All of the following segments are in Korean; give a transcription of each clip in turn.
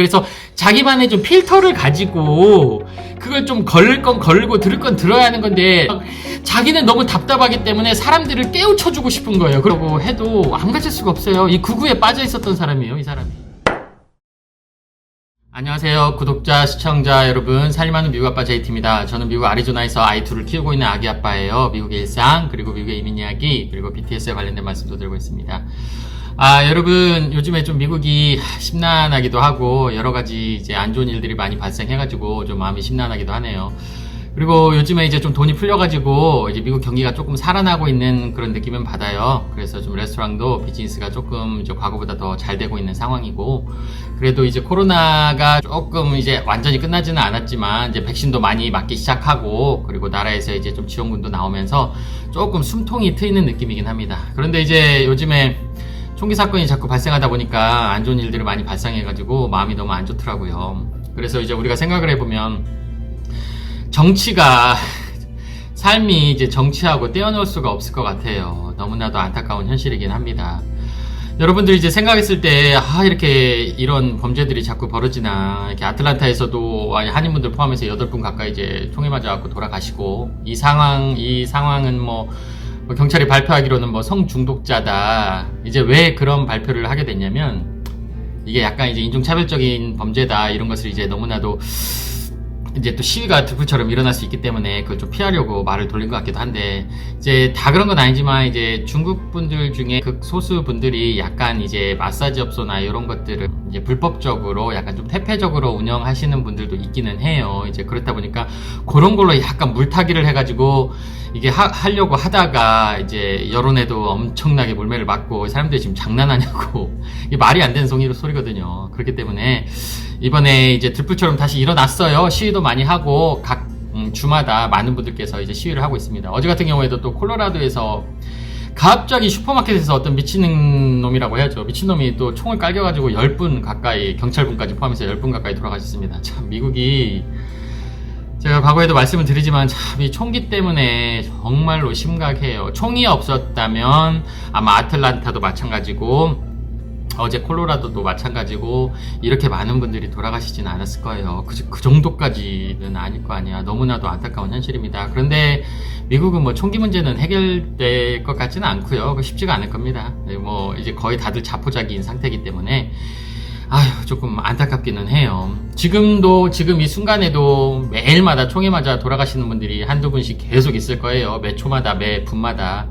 그래서 자기만의 좀 필터를 가지고 그걸 좀 걸을 건 걸고 들을 건 들어야 하는 건데 자기는 너무 답답하기 때문에 사람들을 깨우쳐주고 싶은 거예요. 그러고 해도 안 가질 수가 없어요. 이 구구에 빠져 있었던 사람이에요, 이 사람이. 안녕하세요, 구독자, 시청자 여러분. 살림하는 미국 아빠 JT입니다. 저는 미국 아리조나에서 아이 둘을 키우고 있는 아기 아빠예요. 미국의 일상, 그리고 미국의 이민 이야기, 그리고 BTS에 관련된 말씀도 드리고 있습니다. 여러분, 요즘에 좀 미국이 심란하기도 하고, 여러 가지 이제 안 좋은 일들이 많이 발생해가지고, 좀 마음이 심란하기도 하네요. 그리고 요즘에 이제 좀 돈이 풀려가지고, 이제 미국 경기가 조금 살아나고 있는 그런 느낌은 받아요. 그래서 좀 레스토랑도 비즈니스가 조금 이제 과거보다 더 잘 되고 있는 상황이고, 그래도 이제 코로나가 조금 이제 완전히 끝나지는 않았지만, 이제 백신도 많이 맞기 시작하고, 그리고 나라에서 이제 좀 지원군도 나오면서 조금 숨통이 트이는 느낌이긴 합니다. 그런데 이제 요즘에 총기 사건이 자꾸 발생하다 보니까 안 좋은 일들이 많이 발생해가지고 마음이 너무 안 좋더라고요. 그래서 이제 우리가 생각을 해보면 정치가 삶이 이제 정치하고 떼어놓을 수가 없을 것 같아요. 너무나도 안타까운 현실이긴 합니다. 여러분들이 이제 생각했을 때 이렇게 이런 범죄들이 자꾸 벌어지나, 이렇게 아틀란타에서도 한인분들 포함해서 8분 가까이 이제 총에 맞아갖고 돌아가시고, 이 상황은 뭐 경찰이 발표하기로는 뭐 성중독자다. 이제 왜 그런 발표를 하게 됐냐면, 이게 약간 이제 인종차별적인 범죄다, 이런 것을 이제 너무나도 이제 또 시위가 들불처럼 일어날 수 있기 때문에 그걸 좀 피하려고 말을 돌린 것 같기도 한데, 이제 다 그런 건 아니지만 이제 중국 분들 중에 극소수 분들이 약간 이제 마사지 업소나 이런 것들을 이제 불법적으로 약간 좀 태폐적으로 운영하시는 분들도 있기는 해요. 이제 그렇다 보니까 그런 걸로 약간 물타기를 해가지고 이게 하려고 하다가 이제 여론에도 엄청나게 몰매를 맞고, 사람들이 지금 장난하냐고 이게 말이 안 되는 소리거든요. 그렇기 때문에 이번에 이제 들불처럼 다시 일어났어요. 시위도 많이 하고 각 주마다 많은 분들께서 이제 시위를 하고 있습니다. 어제 같은 경우에도 또 콜로라도에서 갑자기 슈퍼마켓에서 어떤 미친놈이라고 해야죠. 미친놈이 또 총을 깔겨가지고 10분 가까이, 경찰분까지 포함해서 10분 가까이 돌아가셨습니다. 참, 미국이 제가 과거에도 말씀을 드리지만 참 이 총기 때문에 정말로 심각해요. 총이 없었다면 아마 아틀란타도 마찬가지고 어제 콜로라도도 마찬가지고 이렇게 많은 분들이 돌아가시진 않았을 거예요. 그 정도까지는 아닐 거 아니야. 너무나도 안타까운 현실입니다. 그런데 미국은 뭐 총기 문제는 해결될 것 같지는 않고요. 쉽지가 않을 겁니다. 뭐 이제 거의 다들 자포자기인 상태이기 때문에 조금 안타깝기는 해요. 지금 이 순간에도 매일마다 총에 맞아 돌아가시는 분들이 한두 분씩 계속 있을 거예요. 매 초마다, 매 분마다.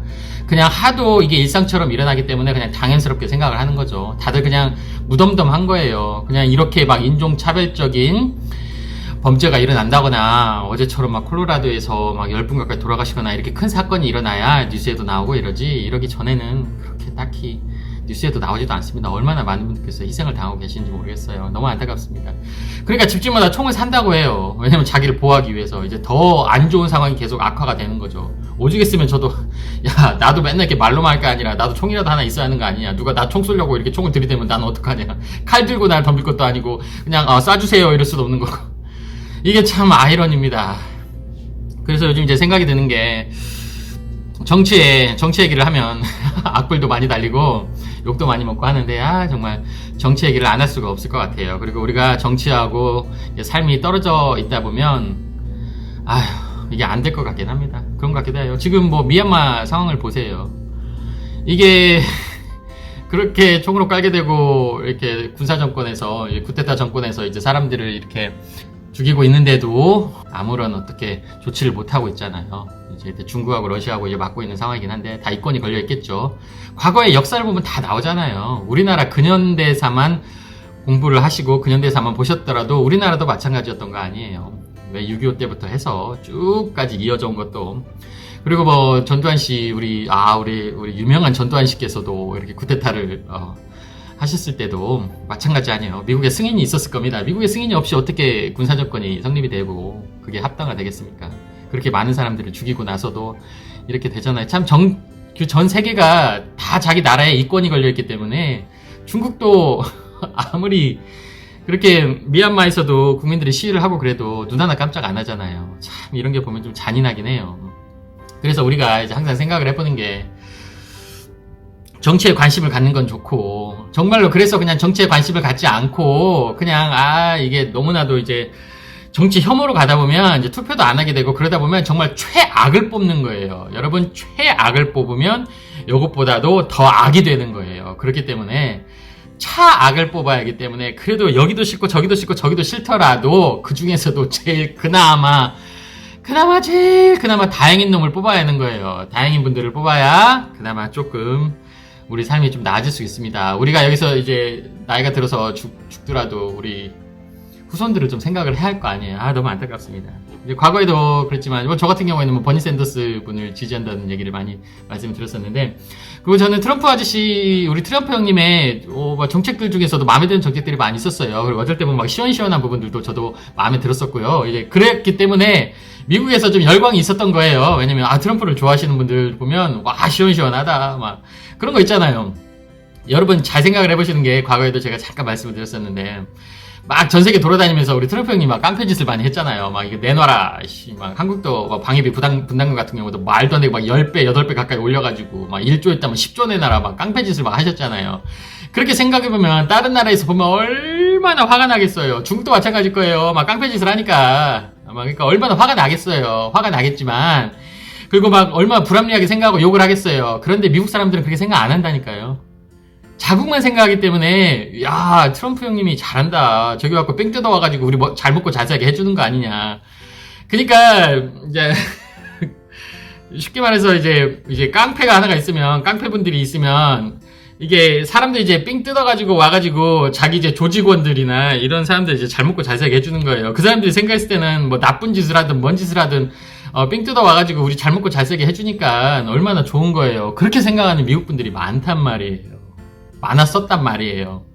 그냥 하도 이게 일상처럼 일어나기 때문에 그냥 당연스럽게 생각을 하는 거죠. 다들 그냥 무덤덤한 거예요. 그냥 이렇게 막 인종차별적인 범죄가 일어난다거나, 어제처럼 막 콜로라도에서 막 10분 가까이 돌아가시거나 이렇게 큰 사건이 일어나야 뉴스에도 나오고 이러기 전에는 그렇게 딱히 뉴스에도 나오지도 않습니다. 얼마나 많은 분들께서 희생을 당하고 계시는지 모르겠어요. 너무 안타깝습니다. 그러니까 집집마다 총을 산다고 해요. 왜냐면 자기를 보호하기 위해서. 이제 더 안 좋은 상황이 계속 악화가 되는 거죠. 오죽했으면 저도 나도 맨날 이렇게 말로만 할 게 아니라 나도 총이라도 하나 있어야 하는 거 아니냐. 누가 나 총 쏘려고 이렇게 총을 들이대면 나는 어떡하냐. 칼 들고 날 덤빌 것도 아니고 그냥 쏴주세요 이럴 수도 없는 거고. 이게 참 아이러니입니다. 그래서 요즘 이제 생각이 드는 게, 정치 얘기를 하면 악플도 많이 달리고 욕도 많이 먹고 하는데, 정말 정치 얘기를 안 할 수가 없을 것 같아요. 그리고 우리가 정치하고 삶이 떨어져 있다 보면 이게 안 될 것 같긴 합니다. 그런 것 같기도 해요. 지금 뭐 미얀마 상황을 보세요. 이게 그렇게 총으로 깔게 되고 이렇게 군사정권에서, 쿠데타 정권에서 이제 사람들을 이렇게 죽이고 있는데도 아무런 어떻게 조치를 못하고 있잖아요. 이제 중국하고 러시아하고 이제 맞고 있는 상황이긴 한데 다 이권이 걸려 있겠죠. 과거의 역사를 보면 다 나오잖아요. 우리나라 근현대사만 공부를 하시고 근현대사만 보셨더라도 우리나라도 마찬가지였던 거 아니에요. 왜 6.25 때부터 해서 쭉까지 이어져 온 것도. 그리고 뭐 전두환 씨, 우리 유명한 전두환 씨께서도 이렇게 쿠데타를 하셨을 때도 마찬가지 아니에요. 미국에 승인이 있었을 겁니다. 미국의 승인이 없이 어떻게 군사정권이 성립이 되고 그게 합당화 되겠습니까? 그렇게 많은 사람들을 죽이고 나서도 이렇게 되잖아요. 참 전 세계가 다 자기 나라에 이권이 걸려있기 때문에 중국도 아무리 그렇게 미얀마에서도 국민들이 시위를 하고 그래도 눈 하나 깜짝 안 하잖아요. 참 이런 게 보면 좀 잔인하긴 해요. 그래서 우리가 이제 항상 생각을 해보는 게, 정치에 관심을 갖는 건 좋고 정말로. 그래서 그냥 정치에 관심을 갖지 않고 그냥 이게 너무나도 이제 정치 혐오로 가다 보면 이제 투표도 안 하게 되고, 그러다 보면 정말 최악을 뽑는 거예요. 여러분, 최악을 뽑으면 이것보다도 더 악이 되는 거예요. 그렇기 때문에 차악을 뽑아야 하기 때문에, 그래도 여기도 싫고 저기도 싫고 저기도 싫더라도 그 중에서도 제일 그나마 다행인 놈을 뽑아야 하는 거예요. 다행인 분들을 뽑아야 그나마 조금 우리 삶이 좀 나아질 수 있습니다. 우리가 여기서 이제 나이가 들어서 죽더라도 우리 후손들을 좀 생각을 해야 할 거 아니에요. 너무 안타깝습니다. 이제 과거에도 그랬지만, 저 같은 경우에는 버니 샌더스 분을 지지한다는 얘기를 많이 말씀을 드렸었는데, 그리고 저는 트럼프 아저씨, 우리 트럼프 형님의 정책들 중에서도 마음에 드는 정책들이 많이 있었어요. 그리고 어쩔 때 보면 막 시원시원한 부분들도 저도 마음에 들었었고요. 이제 그랬기 때문에 미국에서 좀 열광이 있었던 거예요. 왜냐면 트럼프를 좋아하시는 분들 보면 시원시원하다 막 그런 거 있잖아요. 여러분 잘 생각을 해보시는 게, 과거에도 제가 잠깐 말씀을 드렸었는데, 막 전 세계 돌아다니면서 우리 트럼프 형님 막 깡패짓을 많이 했잖아요. 막 이거 내놔라. 막 한국도 막 방위비 분담금 같은 경우도 말도 안 되게 막 10배, 8배 가까이 올려가지고 막 1조 했다면 10조 내놔라. 막 깡패짓을 막 하셨잖아요. 그렇게 생각해보면 다른 나라에서 보면 얼마나 화가 나겠어요. 중국도 마찬가지일 거예요. 막 깡패짓을 하니까. 그러니까 얼마나 화가 나겠어요. 화가 나겠지만, 그리고 막 얼마나 불합리하게 생각하고 욕을 하겠어요. 그런데 미국 사람들은 그렇게 생각 안 한다니까요. 자국만 생각하기 때문에, 트럼프 형님이 잘한다. 저기 갖고 뺑 뜯어와가지고 우리 잘 먹고 잘 살게 해주는 거 아니냐. 그러니까 이제 쉽게 말해서 이제 깡패가 하나가 있으면, 깡패분들이 있으면, 이게 사람들이 이제 삥 뜯어가지고 와가지고 자기 이제 조직원들이나 이런 사람들 이제 잘 먹고 잘 살게 해주는 거예요. 그 사람들이 생각했을 때는 뭐 나쁜 짓을 하든 뭔 짓을 하든 삥 뜯어 와가지고 우리 잘 먹고 잘 살게 해주니까 얼마나 좋은 거예요. 그렇게 생각하는 미국 분들이 많단 말이에요. 많았었단 말이에요.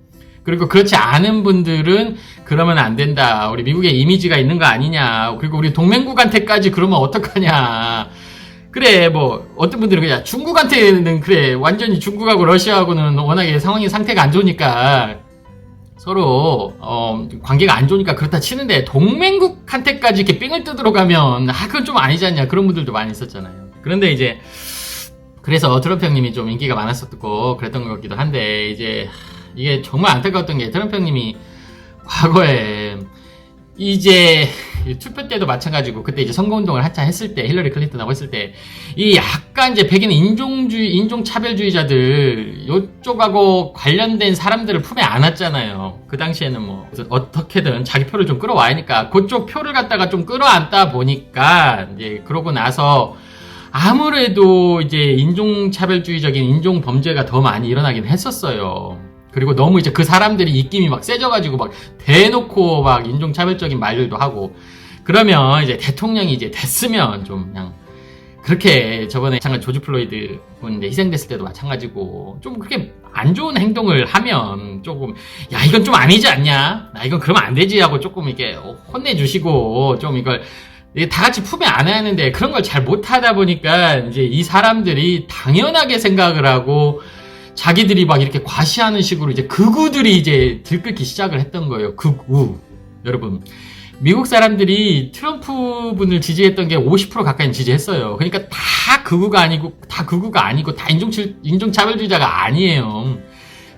그리고 그렇지 않은 분들은 그러면 안 된다. 우리 미국의 이미지가 있는 거 아니냐. 그리고 우리 동맹국한테까지 그러면 어떡하냐. 그래, 어떤 분들은 그냥 중국한테는 그래, 완전히 중국하고 러시아하고는 워낙에 상태가 안 좋으니까, 서로, 관계가 안 좋으니까 그렇다 치는데, 동맹국한테까지 이렇게 삥을 뜯으러 가면, 그건 좀 아니지 않냐. 그런 분들도 많이 있었잖아요. 그런데 이제, 그래서 트럼프 형님이 좀 인기가 많았었고, 그랬던 것 같기도 한데, 이게 정말 안타까웠던 게, 트럼프 형님이 과거에, 투표 때도 마찬가지고, 그때 이제 선거운동을 한참 했을 때, 힐러리 클린턴하고 했을 때, 약간 이제 백인 인종차별주의자들, 요쪽하고 관련된 사람들을 품에 안았잖아요. 그 당시에는 그래서 어떻게든 자기 표를 좀 끌어와야 하니까, 그쪽 표를 갖다가 좀 끌어안다 보니까, 그러고 나서, 아무래도 이제 인종차별주의적인 인종범죄가 더 많이 일어나긴 했었어요. 그리고 너무 이제 그 사람들이 입김이 막 세져가지고 막 대놓고 막 인종차별적인 말들도 하고, 그러면 이제 대통령이 이제 됐으면 좀 그냥 그렇게, 저번에 조지 플로이드 분 이제 희생됐을 때도 마찬가지고, 좀 그렇게 안 좋은 행동을 하면 조금, 이건 좀 아니지 않냐? 이건 그러면 안 되지 하고 조금 이렇게 혼내주시고, 좀 이걸 다 같이 품에 안아야 하는데, 그런 걸 잘 못하다 보니까 이제 이 사람들이 당연하게 생각을 하고, 자기들이 막 이렇게 과시하는 식으로 이제 극우들이 이제 들끓기 시작을 했던 거예요. 극우. 여러분, 미국 사람들이 트럼프 분을 지지했던 게 50% 가까이 지지했어요. 그러니까 다 극우가 아니고 다 인종차별주의자가 아니에요.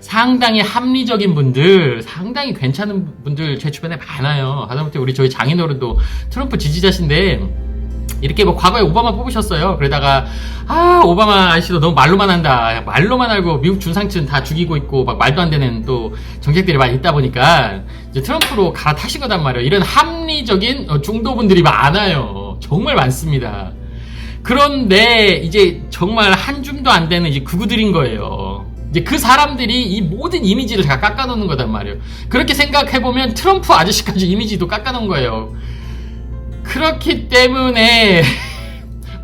상당히 합리적인 분들, 상당히 괜찮은 분들 제 주변에 많아요. 하다못해 저희 장인어른도 트럼프 지지자신데, 이렇게 과거에 오바마 뽑으셨어요. 그러다가 오바마 아저씨도 너무 말로만 한다. 말로만 알고 미국 중상층 다 죽이고 있고 막 말도 안 되는 또 정책들이 많이 있다 보니까 이제 트럼프로 갈아타신 거단 말이에요. 이런 합리적인 중도분들이 많아요. 정말 많습니다. 그런데 이제 정말 한 줌도 안 되는 이제 극우들인 거예요. 이제 그 사람들이 이 모든 이미지를 다 깎아놓는 거단 말이에요. 그렇게 생각해보면 트럼프 아저씨까지 이미지도 깎아놓은 거예요. 그렇기 때문에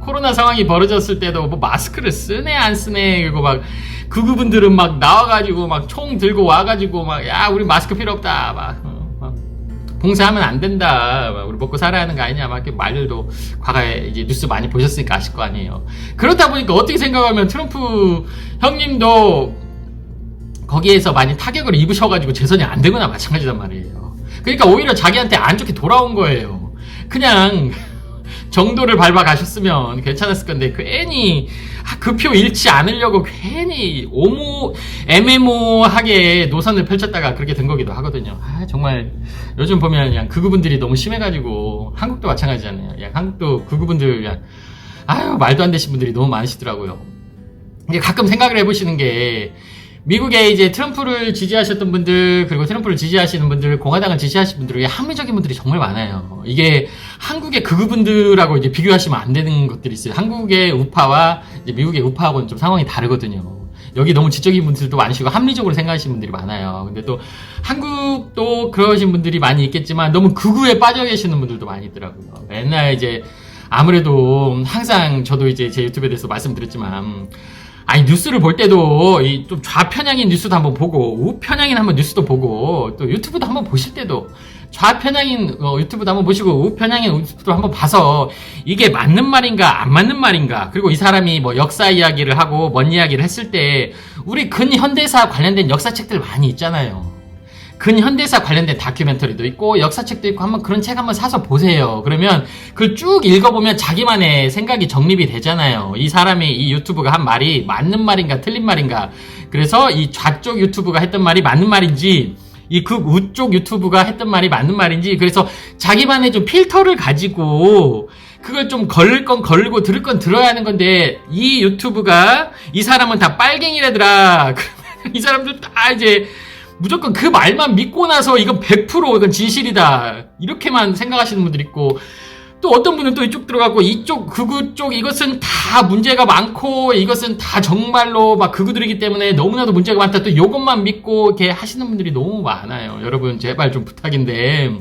코로나 상황이 벌어졌을 때도 마스크를 쓰네 안 쓰네, 그리고 막 극우분들은 막 나와가지고 막 총 들고 와가지고 막 우리 마스크 필요 없다, 막 봉사하면 안 된다, 막 우리 먹고 살아야 하는 거 아니냐, 막 이렇게 말들도 과거에 이제 뉴스 많이 보셨으니까 아실 거 아니에요. 그렇다 보니까 어떻게 생각하면 트럼프 형님도 거기에서 많이 타격을 입으셔가지고 재선이 안 되거나 마찬가지단 말이에요. 그러니까 오히려 자기한테 안 좋게 돌아온 거예요. 그냥 정도를 밟아 가셨으면 괜찮았을 건데, 괜히 그 표 잃지 않으려고 괜히 애매모하게 노선을 펼쳤다가 그렇게 된 거기도 하거든요. 정말 요즘 보면 그냥 극우분들이 너무 심해가지고, 한국도 마찬가지잖아요. 한국도 극우분들 그냥 말도 안 되신 분들이 너무 많으시더라고요. 이게 가끔 생각을 해보시는 게, 미국에 이제 트럼프를 지지하셨던 분들, 그리고 트럼프를 지지하시는 분들, 공화당을 지지하시는 분들, 이게 합리적인 분들이 정말 많아요. 이게 한국의 극우분들하고 이제 비교하시면 안 되는 것들이 있어요. 한국의 우파와 이제 미국의 우파하고는 좀 상황이 다르거든요. 여기 너무 지적인 분들도 많으시고 합리적으로 생각하시는 분들이 많아요. 근데 또 한국도 그러신 분들이 많이 있겠지만 너무 극우에 빠져 계시는 분들도 많이 있더라고요. 맨날 이제 아무래도 항상 저도 이제 제 유튜브에 대해서 말씀드렸지만, 뉴스를 볼 때도 좀 좌편향인 뉴스도 한번 보고 우편향인 한번 뉴스도 보고, 또 유튜브도 한번 보실 때도 좌편향인 유튜브도 한번 보시고 우편향인 유튜브도 한번 봐서 이게 맞는 말인가 안 맞는 말인가, 그리고 이 사람이 뭐 역사 이야기를 하고 뭔 이야기를 했을 때 우리 근현대사 관련된 역사책들 많이 있잖아요. 근현대사 관련된 다큐멘터리도 있고 역사책도 있고, 한번 그런 책 한번 사서 보세요. 그러면 그걸 쭉 읽어보면 자기만의 생각이 정립이 되잖아요. 이 사람이, 이 유튜브가 한 말이 맞는 말인가 틀린 말인가, 그래서 이 좌쪽 유튜브가 했던 말이 맞는 말인지, 이 우쪽 유튜브가 했던 말이 맞는 말인지, 그래서 자기만의 좀 필터를 가지고 그걸 좀 걸을 건 걸고 들을 건 들어야 하는 건데, 이 유튜브가 이 사람은 다 빨갱이라더라. 이 사람들 다 이제 무조건 그 말만 믿고 나서 이건 100% 이건 진실이다, 이렇게만 생각하시는 분들이 있고, 또 어떤 분은 또 이쪽 들어가고 이쪽 극우 쪽 이것은 다 문제가 많고 이것은 다 정말로 막 극우들이기 때문에 너무나도 문제가 많다, 또 이것만 믿고 이렇게 하시는 분들이 너무 많아요. 여러분 제발 좀 부탁인데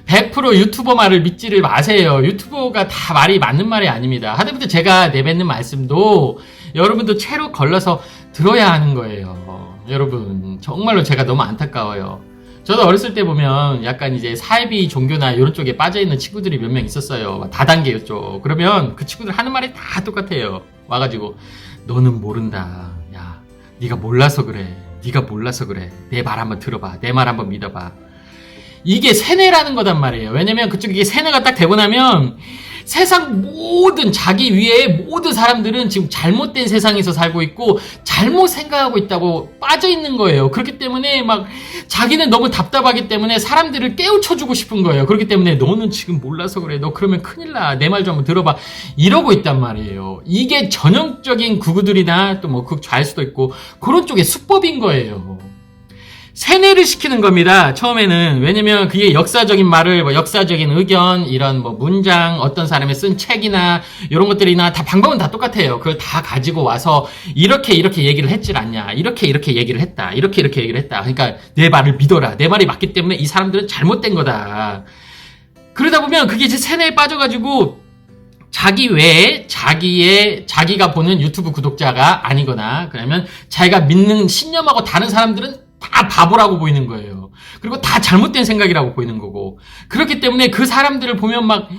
100% 유튜버 말을 믿지를 마세요. 유튜버가 다 말이 맞는 말이 아닙니다. 하다못해 제가 내뱉는 말씀도 여러분도 채로 걸러서 들어야 하는 거예요. 여러분 정말로 제가 너무 안타까워요. 저도 어렸을 때 보면 약간 이제 사이비 종교나 이런 쪽에 빠져있는 친구들이 몇 명 있었어요. 다단계 쪽. 그러면 그 친구들 하는 말이 다 똑같아요. 와가지고 너는 모른다. 야, 네가 몰라서 그래. 네가 몰라서 그래. 내 말 한번 들어봐. 내 말 한번 믿어봐. 이게 세뇌라는 거단 말이에요. 왜냐면 그쪽 이게 세뇌가 딱 되고 나면 세상 모든, 자기 위에 모든 사람들은 지금 잘못된 세상에서 살고 있고 잘못 생각하고 있다고 빠져 있는 거예요. 그렇기 때문에 막 자기는 너무 답답하기 때문에 사람들을 깨우쳐주고 싶은 거예요. 그렇기 때문에 너는 지금 몰라서 그래. 너 그러면 큰일 나. 내 말 좀 한번 들어봐. 이러고 있단 말이에요. 이게 전형적인 극우들이나 또 뭐 극좌일 수도 있고 그런 쪽의 수법인 거예요. 세뇌를 시키는 겁니다. 처음에는. 왜냐면 그게 역사적인 말을, 뭐 역사적인 의견, 이런 뭐 문장, 어떤 사람이 쓴 책이나 이런 것들이나 다 방법은 다 똑같아요. 그걸 다 가지고 와서 이렇게 얘기를 했질 않냐, 이렇게 얘기를 했다, 이렇게 얘기를 했다. 그러니까 내 말을 믿어라. 내 말이 맞기 때문에 이 사람들은 잘못된 거다. 그러다 보면 그게 이제 세뇌에 빠져가지고 자기 외에 자기가 보는 유튜브 구독자가 아니거나, 그러면 자기가 믿는 신념하고 다른 사람들은 다 바보라고 보이는 거예요. 그리고 다 잘못된 생각이라고 보이는 거고, 그렇기 때문에 그 사람들을 보면 막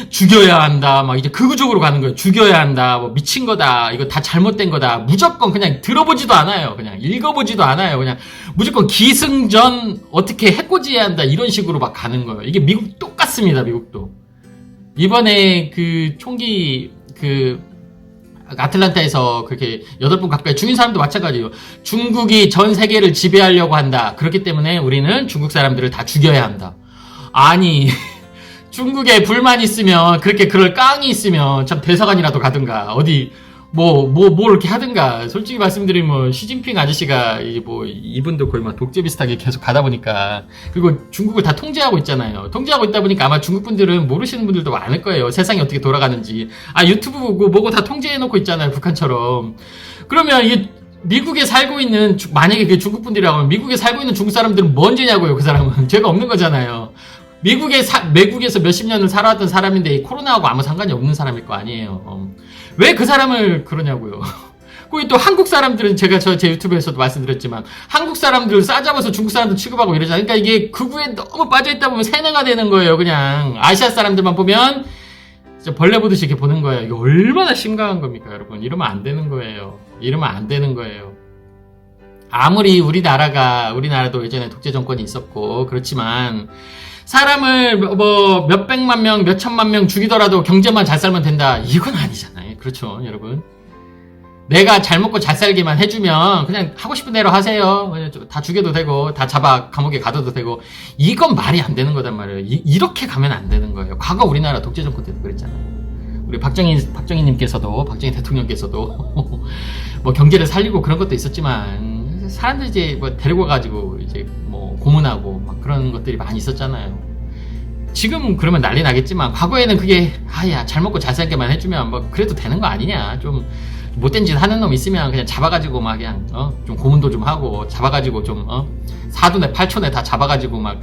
죽여야 한다, 막 이제 극우적으로 가는 거예요. 죽여야 한다, 뭐 미친 거다, 이거 다 잘못된 거다. 무조건 그냥 들어보지도 않아요. 그냥 읽어보지도 않아요. 그냥 무조건 기승전 어떻게 해코지해야 한다, 이런 식으로 막 가는 거예요. 이게 미국 똑같습니다. 미국도 이번에 그 총기 아틀란타에서 그렇게 8분 가까이 죽인 사람도 마찬가지예요. 중국이 전 세계를 지배하려고 한다. 그렇기 때문에 우리는 중국 사람들을 다 죽여야 한다. 아니 중국에 불만 있으면, 그렇게 그럴 깡이 있으면 참 대사관이라도 가든가 어디 뭐 이렇게 하든가. 솔직히 말씀드리면 시진핑 아저씨가 이분도 거의 막 독재 비슷하게 계속 가다 보니까, 그리고 중국을 다 통제하고 있잖아요. 통제하고 있다 보니까 아마 중국 분들은 모르시는 분들도 많을 거예요. 세상이 어떻게 돌아가는지. 유튜브 뭐고 다 통제해놓고 있잖아요. 북한처럼. 그러면 이게 미국에 살고 있는, 만약에 그게 중국 분들이라고 하면 미국에 살고 있는 중국 사람들은 뭔 죄냐고요. 그 사람은 죄가 없는 거잖아요. 외국에서 몇십 년을 살아왔던 사람인데 이 코로나하고 아무 상관이 없는 사람일 거 아니에요. 왜 그 사람을 그러냐고요. 그리고 또 한국 사람들은 제가 제 유튜브에서도 말씀드렸지만 한국 사람들 싸잡아서 중국 사람들 취급하고 이러잖아요. 그러니까 이게 극우에 너무 빠져있다 보면 세뇌가 되는 거예요. 그냥 아시아 사람들만 보면 진짜 벌레 보듯이 이렇게 보는 거예요. 이게 얼마나 심각한 겁니까, 여러분. 이러면 안 되는 거예요. 아무리 우리나라도 예전에 독재 정권이 있었고 그렇지만 사람을 뭐 몇백만 명, 몇천만 명 죽이더라도 경제만 잘 살면 된다, 이건 아니잖아요. 그렇죠, 여러분. 내가 잘 먹고 잘 살기만 해주면 그냥 하고 싶은 대로 하세요. 그냥 다 죽여도 되고 다 잡아 감옥에 가둬도 되고. 이건 말이 안 되는 거단 말이에요. 이렇게 가면 안 되는 거예요. 과거 우리나라 독재 정권 때도 그랬잖아요. 우리 박정희님께서도, 박정희 대통령께서도 뭐 경제를 살리고 그런 것도 있었지만 사람들 이제 뭐 데리고 가지고 이제 뭐 고문하고 막 그런 것들이 많이 있었잖아요. 지금 그러면 난리 나겠지만 과거에는 그게 아야 잘 먹고 잘 살게만 해주면 뭐 그래도 되는 거 아니냐. 좀 못된 짓 하는 놈 있으면 그냥 잡아가지고 막 그냥 좀 고문도 좀 하고 잡아가지고 좀 사돈에 팔촌에 다 잡아가지고 막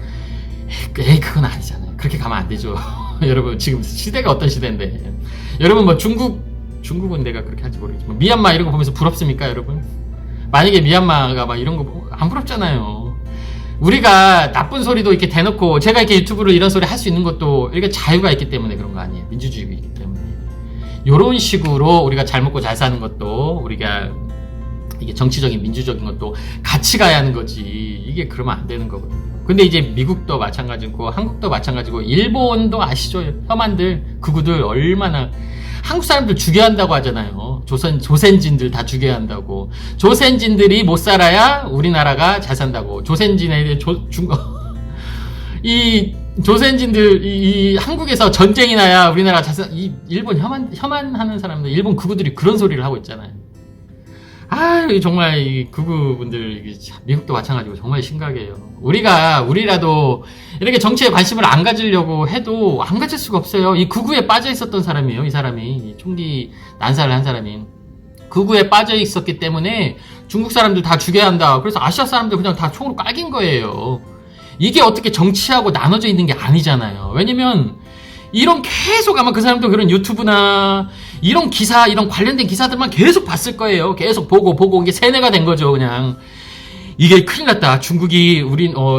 에이 그건 아니잖아요. 그렇게 가면 안 되죠. 여러분 지금 시대가 어떤 시대인데 여러분 뭐 중국은 내가 그렇게 할지 모르겠지만 미얀마 이런 거 보면서 부럽습니까 여러분? 만약에 미얀마가 막 이런 거 안 부럽잖아요. 우리가 나쁜 소리도 이렇게 대놓고 제가 이렇게 유튜브로 이런 소리 할 수 있는 것도 이렇게 자유가 있기 때문에 그런 거 아니에요. 민주주의이기 때문에. 요런 식으로 우리가 잘 먹고 잘 사는 것도 우리가 이게 정치적인 민주적인 것도 같이 가야 하는 거지. 이게 그러면 안 되는 거거든요. 근데 이제 미국도 마찬가지고 한국도 마찬가지고 일본도 아시죠? 혐한들 극우들 얼마나 한국 사람들 죽여야 한다고 하잖아요. 조센진들 다 죽여야 한다고. 조센진들이 못 살아야 우리나라가 잘 산다고. 조센진에 이 조센진들 이 한국에서 전쟁이 나야 우리나라 잘 산. 이 일본 혐한하는 사람들, 일본 극우들이 그런 소리를 하고 있잖아요. 아, 정말 이 극우분들 미국도 마찬가지고 정말 심각해요. 우리라도 이렇게 정치에 관심을 안 가지려고 해도 안 가질 수가 없어요. 이 극우에 빠져 있었던 사람이에요. 이 사람이 이 총기 난사를 한 사람이 극우에 빠져 있었기 때문에 중국 사람들 다 죽여야 한다. 그래서 아시아 사람들 그냥 다 총으로 깔긴 거예요. 이게 어떻게 정치하고 나눠져 있는 게 아니잖아요. 왜냐면 이런 계속 아마 그 사람도 그런 유튜브나 이런 기사, 이런 관련된 기사들만 계속 봤을 거예요. 계속 보고 이게 세뇌가 된 거죠, 그냥. 이게 큰일 났다. 중국이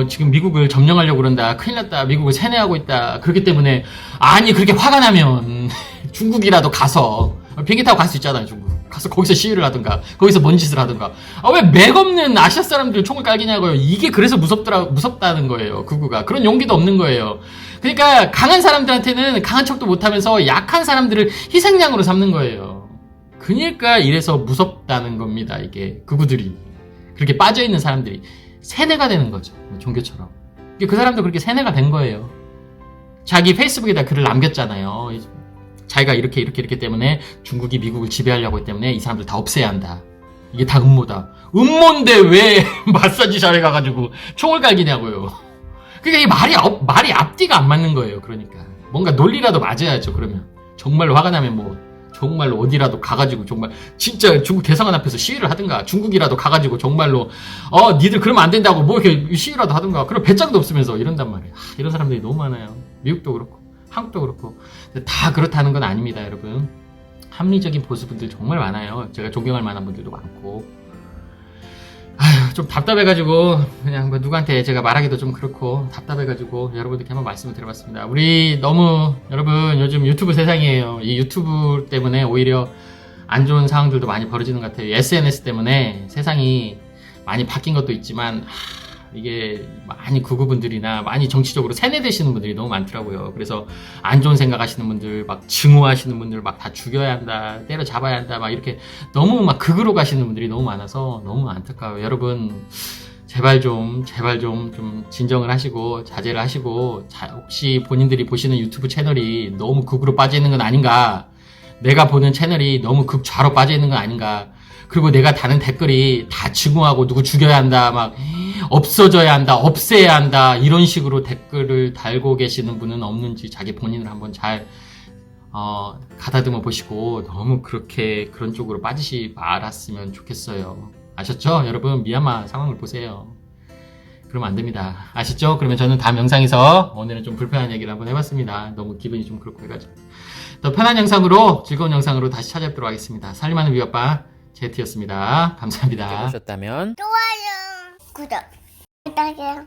지금 미국을 점령하려고 그런다. 큰일 났다. 미국을 세뇌하고 있다. 그렇기 때문에 아니 그렇게 화가 나면 중국이라도 가서 비행기 타고 갈 수 있잖아요, 중국. 가서 거기서 시위를 하든가 거기서 뭔 짓을 하든가. 왜 맥없는 아시아 사람들 총을 깔기냐고요. 이게 그래서 무섭다는 거예요, 극우가. 그런 용기도 없는 거예요. 그러니까 강한 사람들한테는 강한 척도 못하면서 약한 사람들을 희생양으로 삼는 거예요. 그러니까 이래서 무섭다는 겁니다. 이게 극우들이 그렇게 빠져있는 사람들이 세뇌가 되는 거죠. 종교처럼. 그 사람도 그렇게 세뇌가 된 거예요. 자기 페이스북에다 글을 남겼잖아요. 자기가 이렇게 때문에 중국이 미국을 지배하려고 했기 때문에 이 사람들 다 없애야 한다. 이게 다 음모다. 음모인데 왜 마사지샵에 가가지고 총을 갈기냐고요. 그러니까 이 말이 앞뒤가 안 맞는 거예요. 그러니까 뭔가 논리라도 맞아야죠. 그러면 정말로 화가 나면 뭐 정말로 어디라도 가가지고 정말 진짜 중국 대사관 앞에서 시위를 하든가 중국이라도 가가지고 정말로 니들 그러면 안 된다고 뭐 이렇게 시위라도 하든가. 그럼 배짱도 없으면서 이런단 말이에요. 이런 사람들이 너무 많아요. 미국도 그렇고 한국도 그렇고. 다 그렇다는 건 아닙니다, 여러분. 합리적인 보수분들 정말 많아요. 제가 존경할 만한 분들도 많고. 아휴, 좀 답답해가지고 그냥 뭐 누구한테 제가 말하기도 좀 그렇고 답답해가지고 여러분들께 한번 말씀을 드려봤습니다. 우리 너무 여러분 요즘 유튜브 세상이에요. 이 유튜브 때문에 오히려 안 좋은 상황들도 많이 벌어지는 것 같아요. SNS 때문에 세상이 많이 바뀐 것도 있지만 이게 많이 극우분들이나 많이 정치적으로 세뇌되시는 분들이 너무 많더라고요. 그래서 안 좋은 생각 하시는 분들, 막 증오하시는 분들 막 다 죽여야 한다, 때려잡아야 한다, 막 이렇게 너무 막 극으로 가시는 분들이 너무 많아서 너무 안타까워요. 여러분, 제발 좀 진정을 하시고 자제를 하시고 혹시 본인들이 보시는 유튜브 채널이 너무 극으로 빠져 있는 건 아닌가? 내가 보는 채널이 너무 극좌로 빠져 있는 건 아닌가? 그리고 내가 다는 댓글이 다 증오하고 누구 죽여야 한다, 막 없어져야 한다, 없애야 한다 이런 식으로 댓글을 달고 계시는 분은 없는지 자기 본인을 한번 잘 가다듬어 보시고 너무 그런 쪽으로 빠지지 말았으면 좋겠어요. 아셨죠? 여러분 미얀마 상황을 보세요. 그러면 안 됩니다. 아시죠? 그러면 저는 다음 영상에서 오늘은 좀 불편한 얘기를 한번 해봤습니다. 너무 기분이 좀 그렇고 해가지고 더 편한 영상으로 즐거운 영상으로 다시 찾아뵙도록 하겠습니다. 살림하는 위아빠 제트였습니다. 감사합니다. 보셨다면 좋아요, 구독 부탁해요.